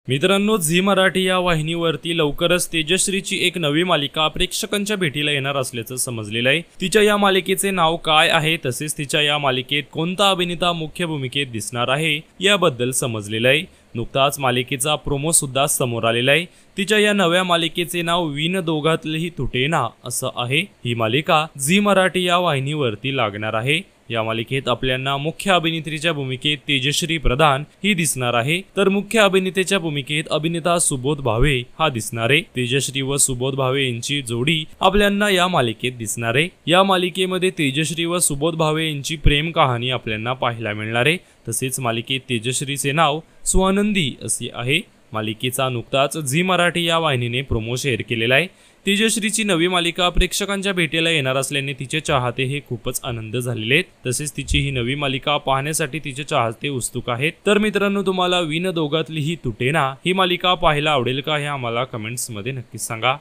मित्रांनो, झी मराठी या वाहिनीवरती लवकरच तेजश्रीची एक नवी मालिका प्रेक्षकांच्या भेटीला येणार असल्याचं समजलेलं आहे। तिच्या या मालिकेचे नाव काय आहे, तसेच तिच्या या मालिकेत कोणता अभिनेता मुख्य भूमिकेत दिसणार आहे याबद्दल समजलेलं आहे। नुकताच मालिकेचा प्रोमो सुद्धा समोर आलेला आहे। तिच्या या नव्या मालिकेचे नाव विण दोघातलेही तुटेना असं आहे। ही मालिका झी मराठी या वाहिनीवरती लागणार आहे। या मालिकेत आपल्याला मुख्य अभिनेत्रीच्या भूमिकेत तेजश्री प्रधान ही दिसणार आहे, तर मुख्य अभिनेत्याच्या भूमिकेत अभिनेता सुबोध भावे हा दिसणार आहे। तेजश्री व सुबोध भावे यांची जोडी आपल्याला या मालिकेत दिसणार आहे। या मालिकेमध्ये तेजश्री व सुबोध भावे यांची प्रेम कहाणी आपल्याला पाहायला मिळणार आहे। तसेच मालिकेत तेजश्रीचे नाव स्वानंदी असे आहे। मालिकेचा नुकताच झी मराठी या वाहिनीने प्रोमो शेअर केलेला आहे। तेजश्रीची नवी मालिका प्रेक्षकांच्या भेटीला येणार असल्याने तिचे चाहते हे खूपच आनंद झालेले आहेत। तसेच तिची ही नवी मालिका पाहण्यासाठी तिचे चाहते उत्सुक आहेत। तर मित्रांनो, तुम्हाला विण दोघातली ही तुटेना ही मालिका पाहायला आवडेल का हे आम्हाला कमेंट्स मध्ये नक्की सांगा।